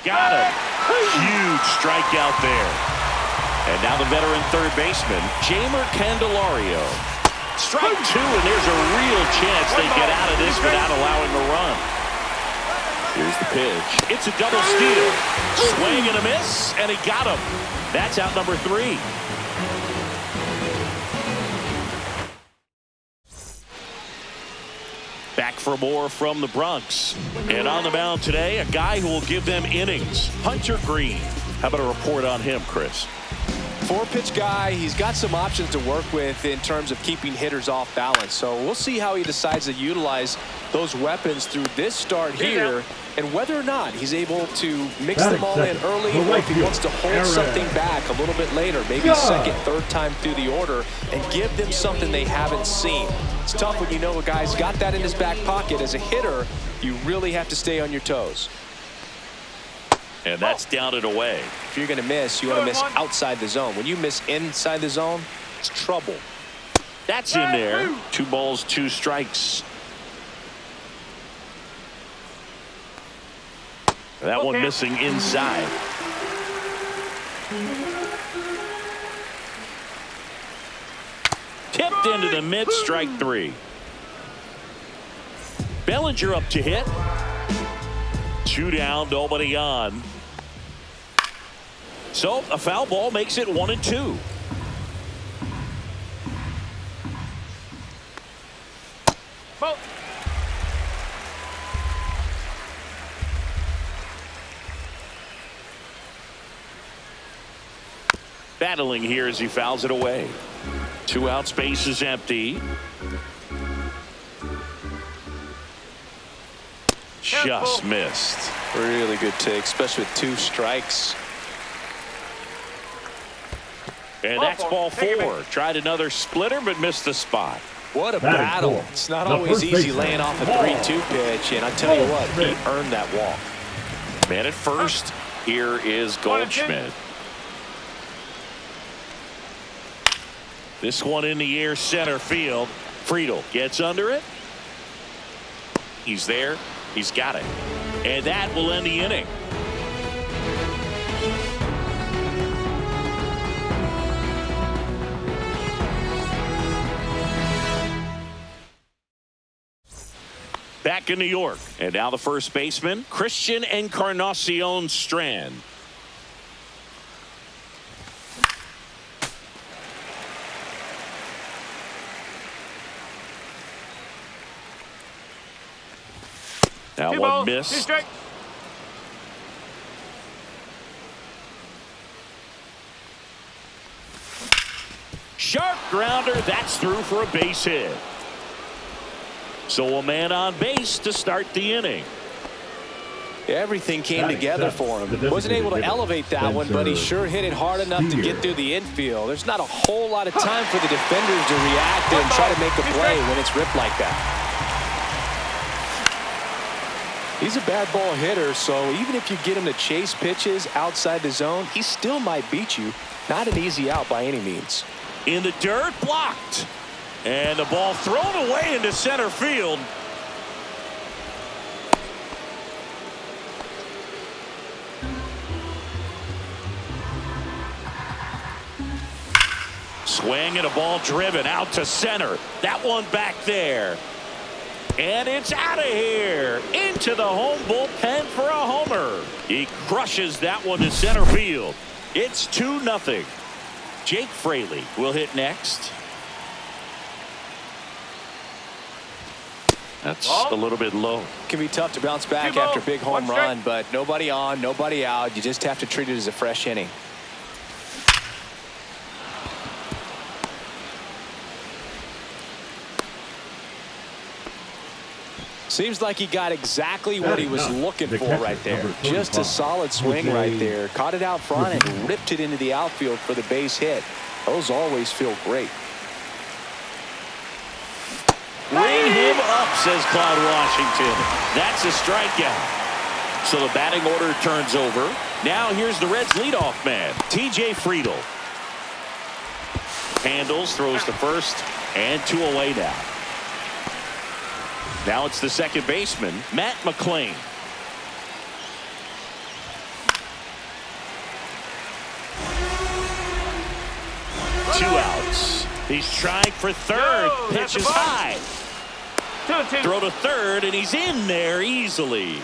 Got him. Huge strikeout there. And now the veteran third baseman, Jamer Candelario. Strike two, and there's a real chance they get out of this without allowing a run. Here's the pitch. It's a double steal. Swing and a miss, and he got him. That's out number 3. Back for more from the Bronx. And on the mound today, a guy who will give them innings, Hunter Green. How about a report on him, Chris? 4-pitch guy. He's got some options to work with in terms of keeping hitters off balance. So we'll see how he decides to utilize those weapons through this start here, and whether or not he's able to mix them all in early, or if he wants to hold something back a little bit later, maybe second, third time through the order, and give them something they haven't seen. It's tough when you know a guy's got that in his back pocket. As a hitter, you really have to stay on your toes. And that's down and away. If you're going to miss, you want to miss outside the zone. When you miss inside the zone, it's trouble. That's in there. 2 balls, 2 strikes. That one missing inside. Tipped into the mid, strike 3. Bellinger up to hit. 2 down, nobody on. So a foul ball makes it 1-2. Battling here as he fouls it away. 2 out, space is empty. Just missed. Really good take, especially with 2 strikes. And that's ball 4. Tried another splitter, but missed the spot. What a battle. It's not always easy laying off a 3-2 pitch, and I tell you what, he earned that walk. Man at first, here is Goldschmidt. This one in the air, center field. Friedel gets under it. He's there. He's got it. And that will end the inning. Back in New York. And now the first baseman, Christian Encarnacion Strand. That one missed. Sharp grounder. That's through for a base hit. So a man on base to start the inning. Everything came together for him. Wasn't able to elevate that one, but he sure hit it hard enough to get through the infield. There's not a whole lot of time for the defenders to react and try to make a play when it's ripped like that. He's a bad ball hitter, so even if you get him to chase pitches outside the zone, he still might beat you. Not an easy out by any means. In the dirt, blocked. And the ball thrown away into center field. Swing and a ball driven out to center. That one back there. And it's out of here. Into the home bullpen for a homer. He crushes that one to center field. It's 2-0. Jake Fraley will hit next. That's a little bit low. It can be tough to bounce back after a big home run, but nobody on, nobody out. You just have to treat it as a fresh inning. Seems like he got exactly what he was looking for right there. Just a solid swing right there. Caught it out front and ripped it into the outfield for the base hit. Those always feel great. Ring him up, says Cloud Washington. That's a strikeout. So the batting order turns over. Now here's the Reds' leadoff man, T.J. Friedel. Handles, throws to first, and 2 away now. Now it's the second baseman, Matt McClain. 2 outs. He's trying for third. Pitch is high. 2-2. Throw to third, and he's in there easily.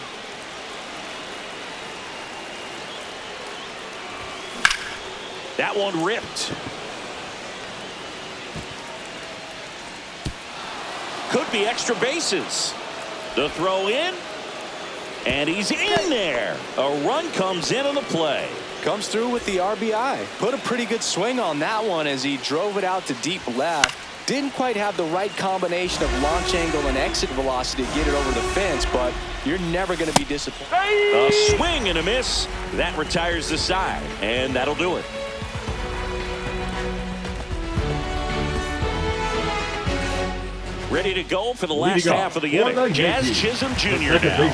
That one ripped. Could be extra bases. The throw in, and he's in there. A run comes in on the play. Comes through with the RBI. Put a pretty good swing on that one as he drove it out to deep left. Didn't quite have the right combination of launch angle and exit velocity to get it over the fence, but you're never going to be disappointed. A swing and a miss. That retires the side, and that'll do it. Ready to go for the last half of the inning. Jazz Chisholm Jr. now.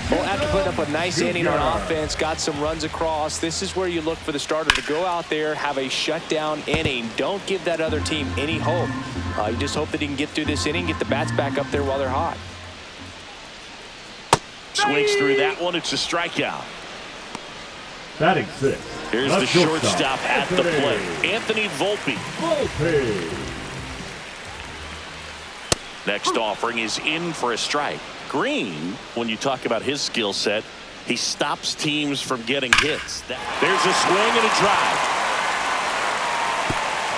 Well, after putting up a nice inning on offense, got some runs across, this is where you look for the starter to go out there, have a shutdown inning. Don't give that other team any hope. You just hope that he can get through this inning, get the bats back up there while they're hot. Swings through that one. It's a strikeout. Batting 6. Here's the shortstop at the plate, Anthony Volpe. Next offering is in for a strike. Green, when you talk about his skill set, he stops teams from getting hits. There's a swing and a drive.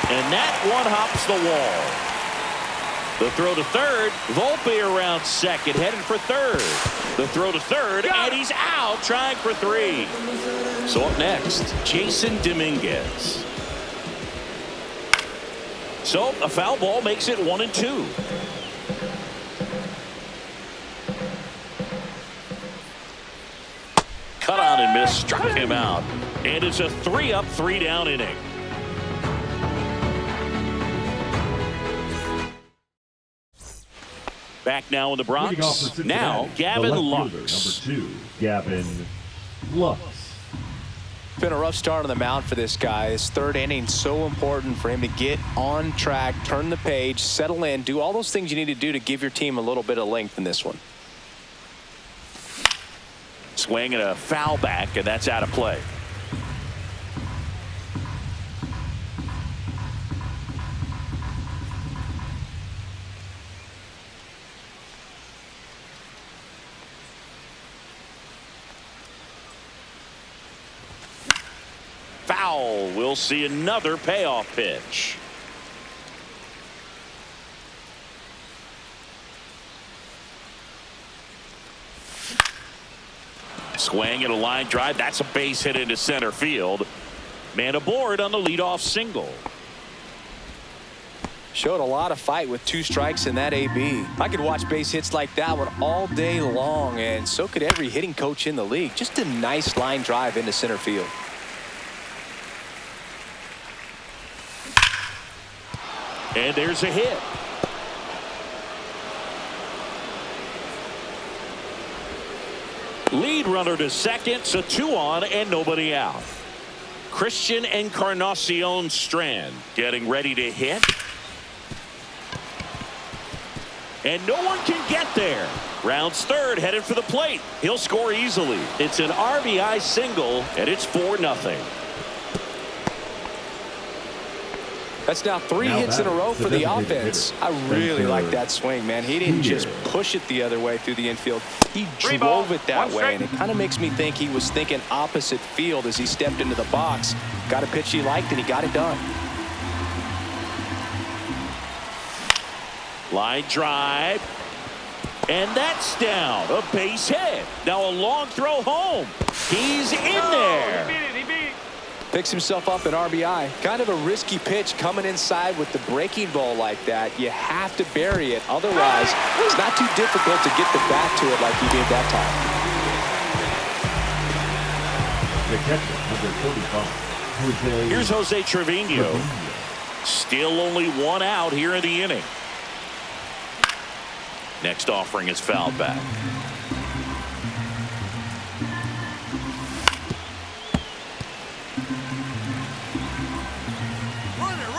And that one hops the wall. The throw to third. Volpe around second, headed for third. The throw to third, and he's out, trying for 3. So up next, Jason Dominguez. So a foul ball makes it 1-2. Cut on and miss, struck him out. And it's a 3-up, 3-down inning. Back now in the Bronx. Now, Gavin Lux. Number 2, Gavin Lux. Been a rough start on the mound for this guy. His third inning, so important for him to get on track, turn the page, settle in, do all those things you need to do to give your team a little bit of length in this one. Swing and a foul back, and that's out of play. Foul. We'll see another payoff pitch. Swing and a line drive. That's a base hit into center field. Man aboard on the leadoff single. Showed a lot of fight with 2 strikes in that AB. I could watch base hits like that one all day long, and so could every hitting coach in the league. Just a nice line drive into center field. And there's a hit. Lead runner to second, so 2 on and nobody out. Christian Encarnacion Strand getting ready to hit. And no one can get there. Rounds third, headed for the plate. He'll score easily. It's an RBI single, and it's 4-0. That's now 3 hits in a row for the offense. I really like that swing, man. He didn't just push it the other way through the infield. He drove it that way, and it kind of makes me think he was thinking opposite field as he stepped into the box. Got a pitch he liked, and he got it done. Line drive. And that's down. A base hit. Now a long throw home. He's in there. He beat it. Picks himself up an RBI. Kind of a risky pitch coming inside with the breaking ball like that. You have to bury it. Otherwise, it's not too difficult to get the bat to it like he did that time. The catcher, number 45. Here's Jose Trevino. Still only 1 out here in the inning. Next offering is fouled back.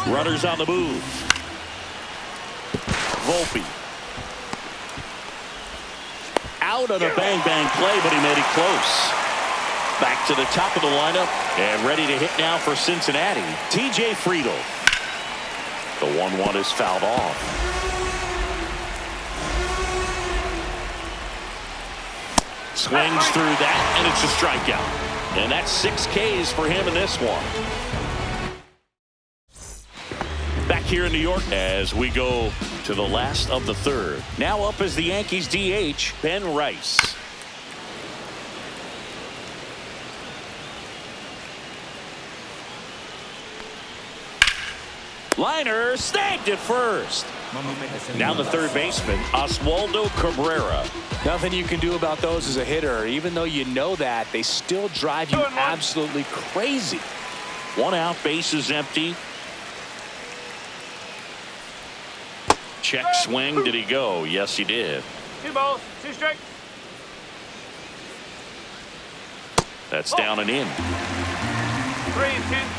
Runners on the move. Volpe. Out on a bang-bang play, but he made it close. Back to the top of the lineup and ready to hit now for Cincinnati, T.J. Friedl. The 1-1 is fouled off. Swings through that, and it's a strikeout. And that's 6 Ks for him in this one. Back here in New York as we go to the last of the third. Now up as the Yankees DH, Ben Rice. Liner snagged at first. Now the third baseman, Oswaldo Cabrera. Nothing you can do about those as a hitter. Even though you know that, they still drive you absolutely crazy. 1 out, base is empty. Check swing. Did he go? Yes, he did. 2 balls, 2 strikes. That's down and in. 3-2.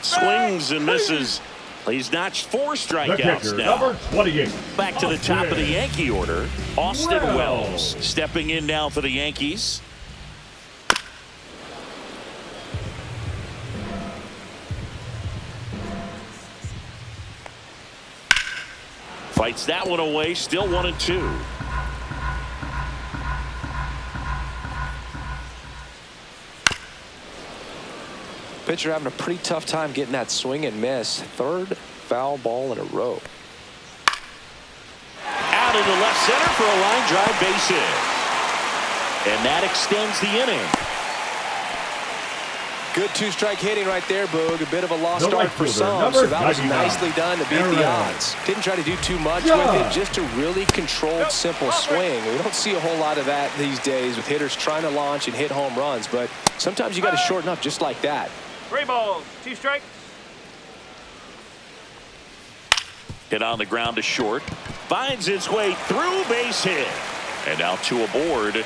Swings and misses. He's notched 4 strikeouts now. Number 28. Back to the top of the Yankee order, Austin Wells stepping in now for the Yankees. Fights that one away, still 1-2. Pitcher having a pretty tough time getting that swing and miss. 3rd foul ball in a row. Out into left center for a line drive base hit. And that extends the inning. Good 2-strike hitting right there, Boog. A bit of a lost The start right for fielder, some, number so that was 99, nicely done to beat the odds. Didn't try to do too much with it, just a really controlled, simple swing. We don't see a whole lot of that these days with hitters trying to launch and hit home runs, but sometimes you got to shorten up just like that. 3 balls, 2 strikes. Hit on the ground to short. Finds its way through, base hit. And now 2 aboard.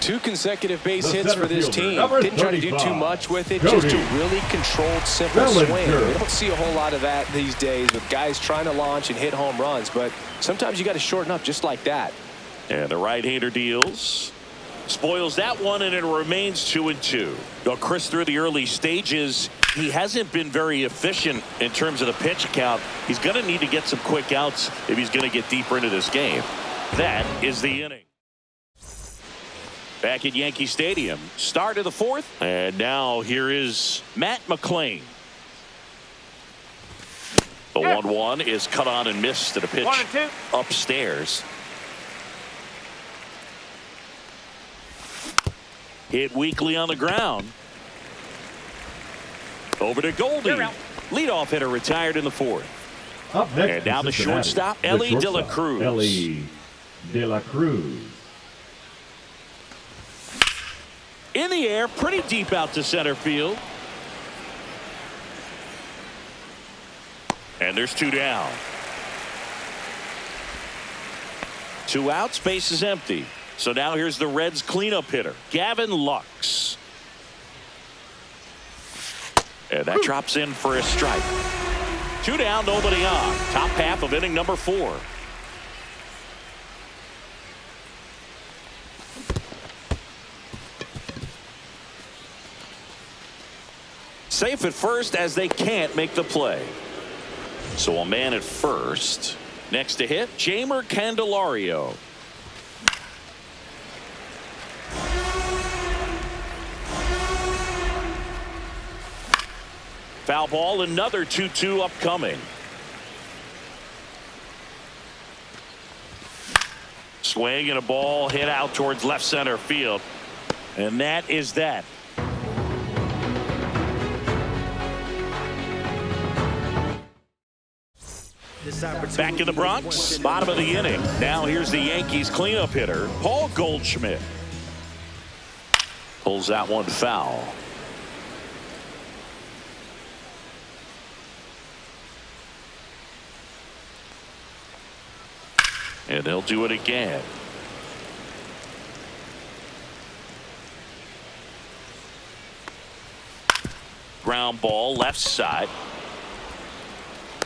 2 consecutive base The hits for this center team. fielder, Didn't try to do too 35, much with it, Cody just a really controlled, simple Bellinger. swing. We don't see a whole lot of that these days with guys trying to launch and hit home runs, but sometimes you got to shorten up just like that. And the right-hander deals. Spoils that one, and it remains 2-2. Now, Chris, through the early stages, he hasn't been very efficient in terms of the pitch count. He's going to need to get some quick outs if he's going to get deeper into this game. That is the inning. Back at Yankee Stadium, start of the 4th, and now here is Matt McClain. The 1-1 is cut on and missed to the pitch 1-2. upstairs. Hit weakly on the ground. Over to Goldie. Leadoff hitter retired in the 4th. Up next, And now the Cincinnati, shortstop, the Ellie De La shortstop, Cruz. Ellie De La Cruz. In the air, pretty deep out to center field. And there's 2 down. 2 outs, base is empty. So now here's the Reds cleanup hitter, Gavin Lux. And that drops in for a strike. 2 down, nobody on. Top half of inning number 4. Safe at first as they can't make the play. So a man at first. Next to hit, Jeimer Candelario. Foul ball, another 2-2 upcoming. Swing and a ball hit out towards left center field. And that is that. Back in the Bronx, bottom of the inning. Now here's the Yankees cleanup hitter, Paul Goldschmidt. Pulls that one foul. And they'll do it again. Ground ball left side.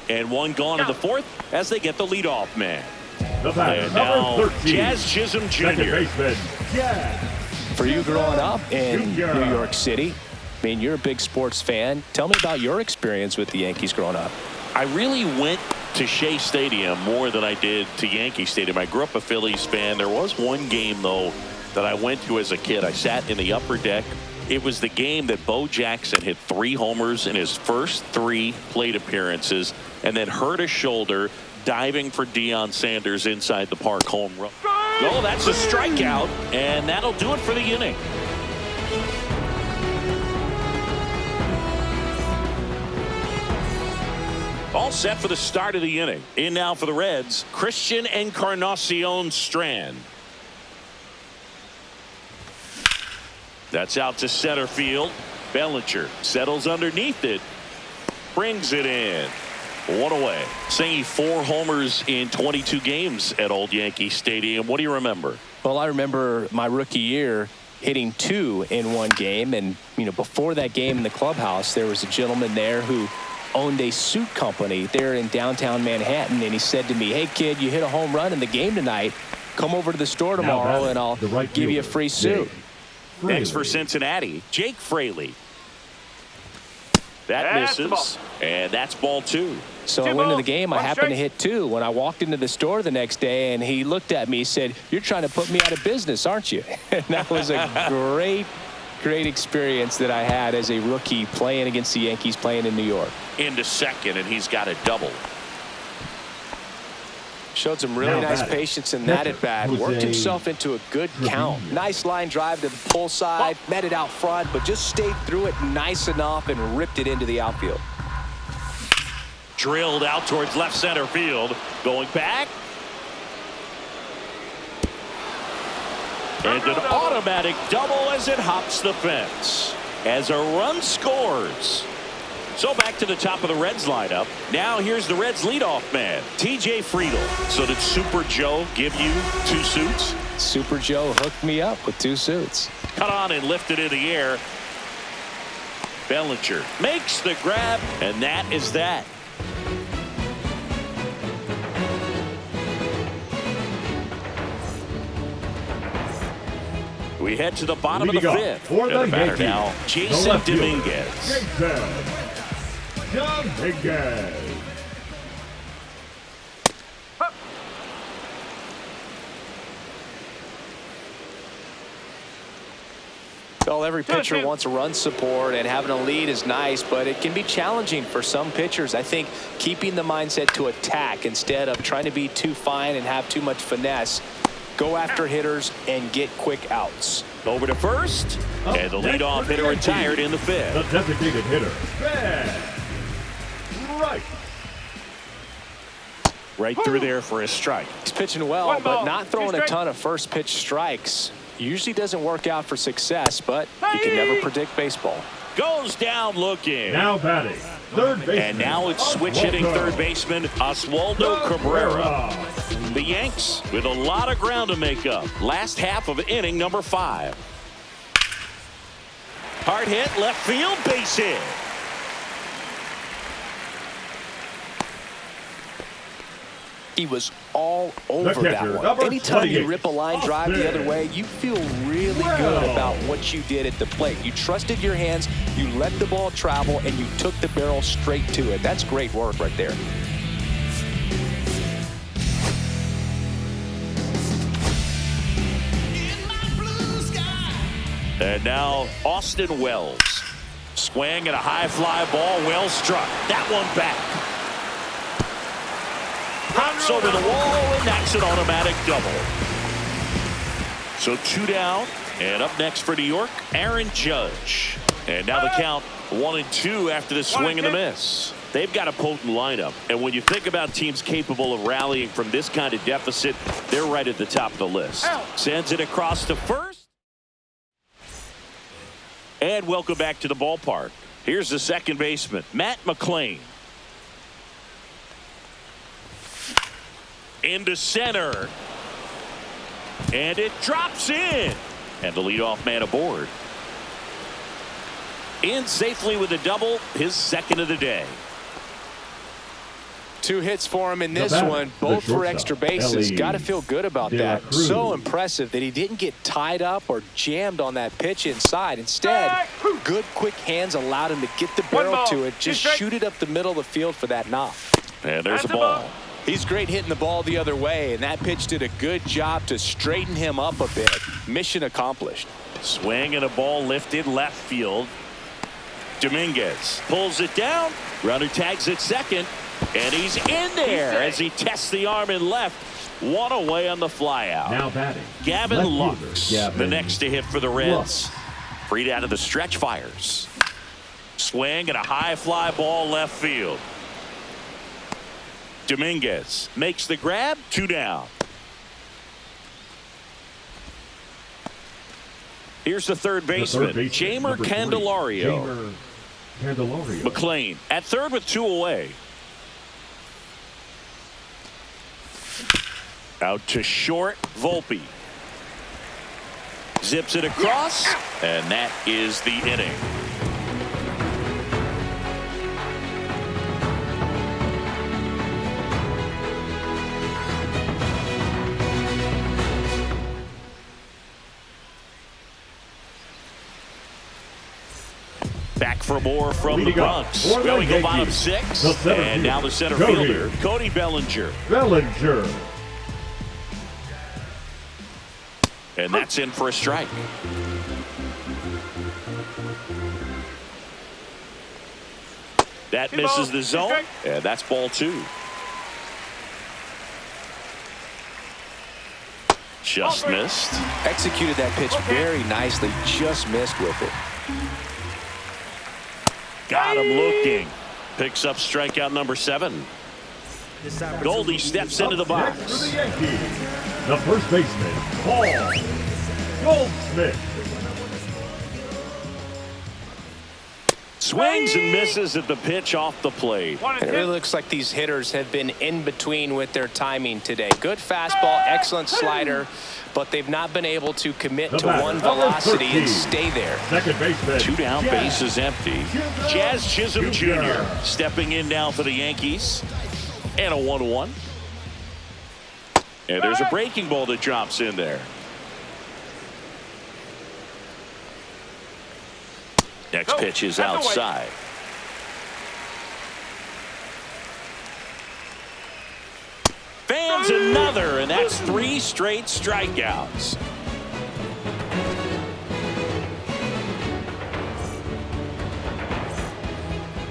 And one gone in the 4th as they get the leadoff man. The batter, And now, number 13. Jazz Chisholm Second Jr. baseman, Jazz. For you growing up in Junior. New York City, I mean, you're a big sports fan. Tell me about your experience with the Yankees growing up. I really went to Shea Stadium more than I did to Yankee Stadium. I grew up a Phillies fan. There was one game, though, that I went to as a kid. I sat in the upper deck. It was the game that Bo Jackson hit 3 homers in his first 3 plate appearances and then hurt his shoulder diving for Deion Sanders inside the park home run. Oh, that's a strikeout, and that'll do it for the inning. All set for the start of the inning. In now for the Reds, Christian Encarnacion Strand. That's out to center field. Bellinger settles underneath it. Brings it in. 1 away. Saying 4 homers in 22 games at Old Yankee Stadium. What do you remember? Well, I remember my rookie year hitting 2 in one game. And, you know, before that game in the clubhouse, there was a gentleman there who owned a suit company there in downtown Manhattan. And he said to me, "Hey, kid, you hit a home run in the game tonight. Come over to the store tomorrow and I'll give you a free suit." Next for Cincinnati, Jake Fraley. That That's the misses, and that's ball 2. So 2 I went into the balls, game. I 1 happened to strike. hit 2. When I walked into the store the next day, and he looked at me, he said, "You're trying to put me out of business, aren't you?" And that was a great experience that I had as a rookie playing against the Yankees, playing in New York. Into second, and he's got a double. Showed some really Now nice batting. patience in that at bat. Jose Worked himself into a good count. Nice line drive to the pull side, met it out front, but just stayed through it nice enough and ripped it into the outfield. Drilled out towards left center field. Going back. And an automatic double as it hops the fence. As a run scores. So back to the top of the Reds lineup. Now here's the Reds leadoff man, TJ Friedl. So did Super Joe give you 2 suits? Super Joe hooked me up with 2 suits. Cut on and lifted in the air. Bellinger makes the grab, and that is that. We head to the bottom of the Leading off 5th. for And the the batter Yankees, now, the Jason left fielder, Dominguez. Dominguez. Well, every pitcher wants a run support, and having a lead is nice, but it can be challenging for some pitchers. I think keeping the mindset to attack instead of trying to be too fine and have too much finesse. Go after hitters and get quick outs. Over to first, and the leadoff hitter retired in the 5th. The designated hitter, Ben Wright. Right through there for a strike. He's pitching well, 1 but ball, not 2 throwing a strikes. ton of first pitch strikes. Usually doesn't work out for success, but you can never predict baseball. Goes down looking. Now batting, third baseman. And now it's switch hitting Oswaldo third baseman Oswaldo Cabrera. Cabrera. The Yanks with a lot of ground to make up. Last half of inning number 5. Hard hit, left field, base hit. He was all over catcher, that one. number Anytime you 28, rip a line drive the other Austin. way, you feel really good about what you did at the plate. You trusted your hands, you let the ball travel, and you took the barrel straight to it. That's great work right there. And now Austin Wells. Swing and a high fly ball. Wells struck. That one back. Pops over the wall, and that's an automatic double. So 2 down. And up next for New York, Aaron Judge. And now the count 1-2 after the swing and the miss. They've got a potent lineup. And when you think about teams capable of rallying from this kind of deficit, they're right at the top of the list. Sends it across to first. And welcome back to the ballpark. Here's the second baseman, Matt McClain. Into center. And it drops in. And the leadoff man aboard. In safely with a double, his second of the day. 2 hits for him in this batter, one, the both for shortstop, extra bases. Ellie Got to feel good about De La that. Cruz. So impressive that he didn't get tied up or jammed on that pitch inside. Instead, good quick hands allowed him to get the barrel to it, just shoot it up the middle of the field for that knock. And there's a ball. He's great hitting the ball the other way, and that pitch did a good job to straighten him up a bit. Mission accomplished. Swing and a ball lifted left field. Dominguez pulls it down. Runner tags at second, and he's in there as he tests the arm in left. 1 away on the flyout. Now batting, Gavin left Lux, fielder, Gavin the next to hit for the Reds. Lux. Freed out of the stretch, fires. Swing and a high fly ball left field. Dominguez makes the grab. 2 down. Here's the third baseman, Jamer Candelario. McLean at third with 2 away. Out to short, Volpe. Zips it across, and that is the inning. Back for more from the Bronx. Going to bottom 6. And now the center fielder, Cody Bellinger. And that's in for a strike. That misses the zone. And that's ball 2. Just missed. Executed that pitch very nicely. Just missed with it. Got him looking. Picks up strikeout number 7. Goldie steps into the box. Next for the Yankees, the first baseman, Paul Goldschmidt. Swings and misses at the pitch off the plate. It really looks like these hitters have been in between with their timing today. Good fastball, excellent slider, but they've not been able to commit to one velocity and stay there. Second baseman, 2 down, base is empty. Jazz Chisholm Jr. stepping in now for the Yankees. And a 1-1. And there's a breaking ball that drops in there. Next pitch is outside. Fans another, and that's 3 straight strikeouts.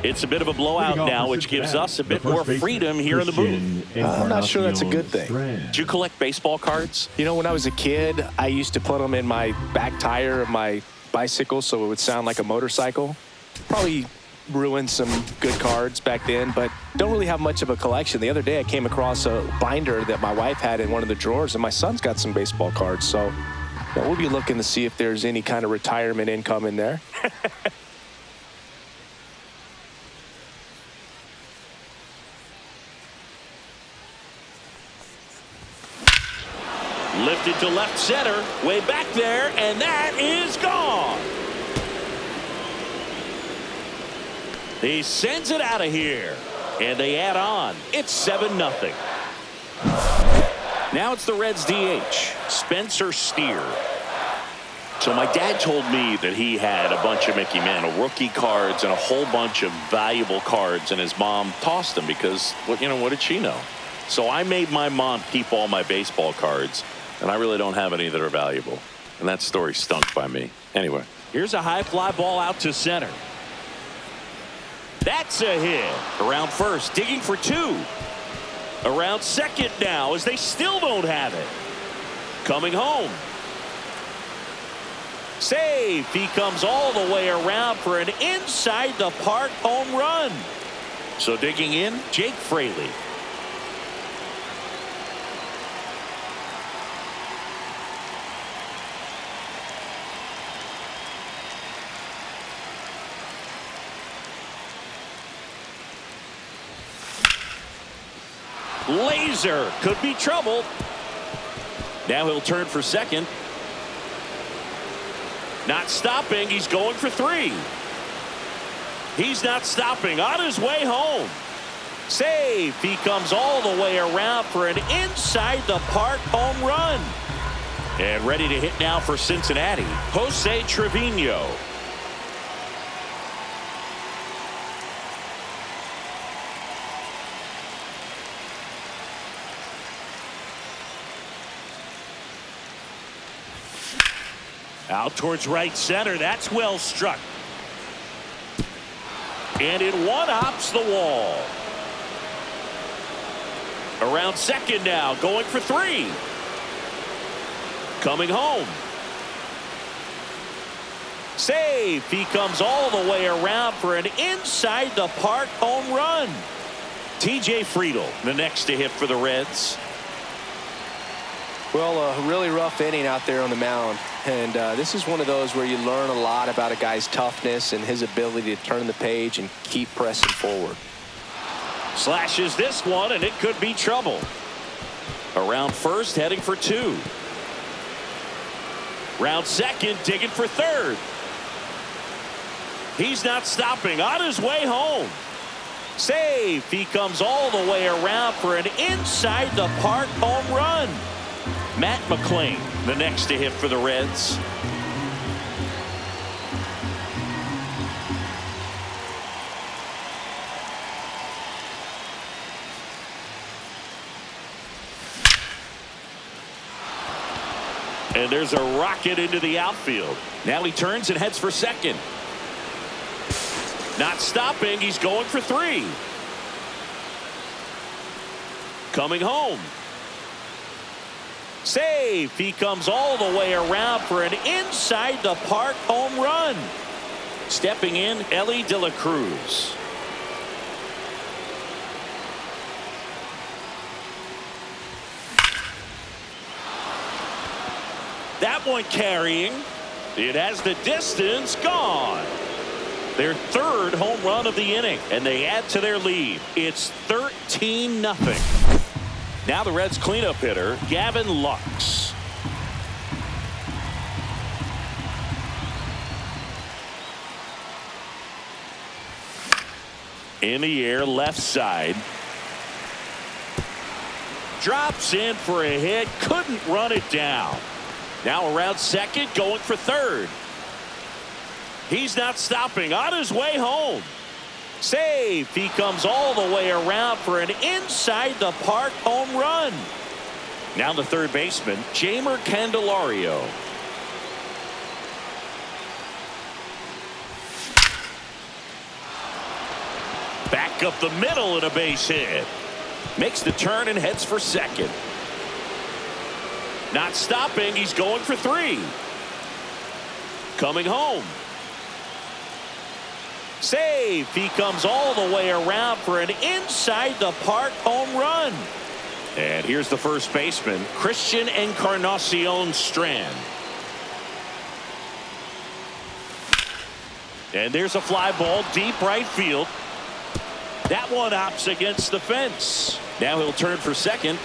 It's a bit of a blowout now, which gives us a bit more freedom here in the booth. I'm not sure that's a good thing. Did you collect baseball cards? You know, when I was a kid, I used to put them in my back tire of my bicycle so it would sound like a motorcycle. Probably ruined some good cards back then, but don't really have much of a collection. The other day I came across a binder that my wife had in one of the drawers, and my son's got some baseball cards. So we'll be looking to see if there's any kind of retirement income in there. Lifted to left center, way back there, and that is gone. He sends it out of here, and they add on. It's 7-0. Now it's the Reds DH, Spencer Steer. So my dad told me that he had a bunch of Mickey Mantle rookie cards and a whole bunch of valuable cards, and his mom tossed them because, what did she know? So I made my mom keep all my baseball cards, and I really don't have any that are valuable. And that story stunk by me. Anyway, here's a high fly ball out to center. That's a hit. Around first, digging for 2. Around second now as they still don't have it. Coming home. Save. He comes all the way around for an inside the park home run. So digging in, Jake Fraley. Laser could be trouble. Now he'll turn for second. Not stopping. He's going for 3. He's not stopping. On his way home. Save. He comes all the way around for an inside the park home run. And ready to hit now for Cincinnati, Jose Trevino. Out towards right center. That's well struck. And it one-hops the wall. Around second now, going for 3. Coming home. Save. He comes all the way around for an inside the park home run. TJ Friedl, the next to hit for the Reds. Well, a really rough inning out there on the mound. And this is one of those where you learn a lot about a guy's toughness and his ability to turn the page and keep pressing forward. Slashes this one, and it could be trouble. Around first, heading for 2. Round second, digging for third. He's not stopping. On his way home. Save. He comes all the way around for an inside the park home run. Matt McClain, the next to hit for the Reds. And there's a rocket into the outfield. Now he turns and heads for second. Not stopping. He's going for 3. Coming home. Save. He comes all the way around for an inside the park home run. Stepping in, Elly De La Cruz. That one carrying. It has the distance gone. Their 3rd home run of the inning, and they add to their lead. It's 13-0. Now the Reds cleanup hitter, Gavin Lux. In the air, left side. Drops in for a hit, couldn't run it down. Now around second, going for third. He's not stopping. On his way home. Save. He comes all the way around for an inside the park home run. Now the third baseman, Jeimer Candelario. Back up the middle and a base hit. Makes the turn and heads for second. Not stopping. He's going for 3. Coming home. Save. He comes all the way around for an inside the park home run. And here's the first baseman, Christian Encarnacion Strand. And there's a fly ball deep right field. That one hops against the fence. Now he'll turn for second.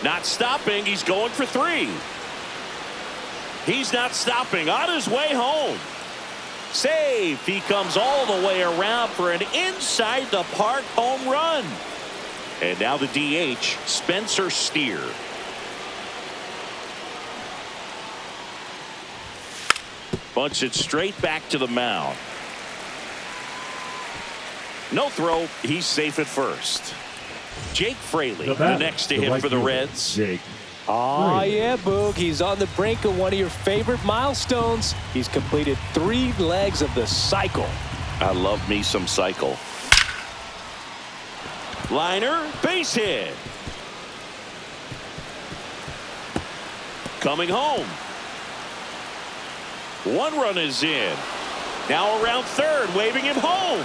Not stopping. He's going for 3. He's not stopping. On his way home. Save. He comes all the way around for an inside the park home run. And now the DH, Spencer Steer. Bunts it straight back to the mound. No throw. He's safe at first. Jake Fraley, the next to hit for the Reds. Jake. Oh, yeah, Boog. He's on the brink of one of your favorite milestones. He's completed 3 legs of the cycle. I love me some cycle. Liner, base hit. Coming home. 1 run is in. Now around third, waving him home.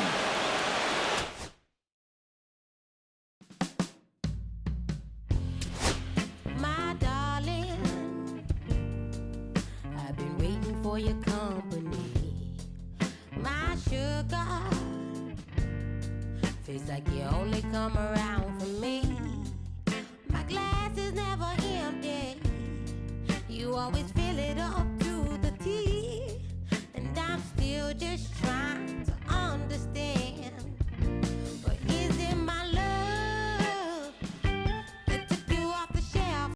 For your company, my sugar, feels like you only come around for me.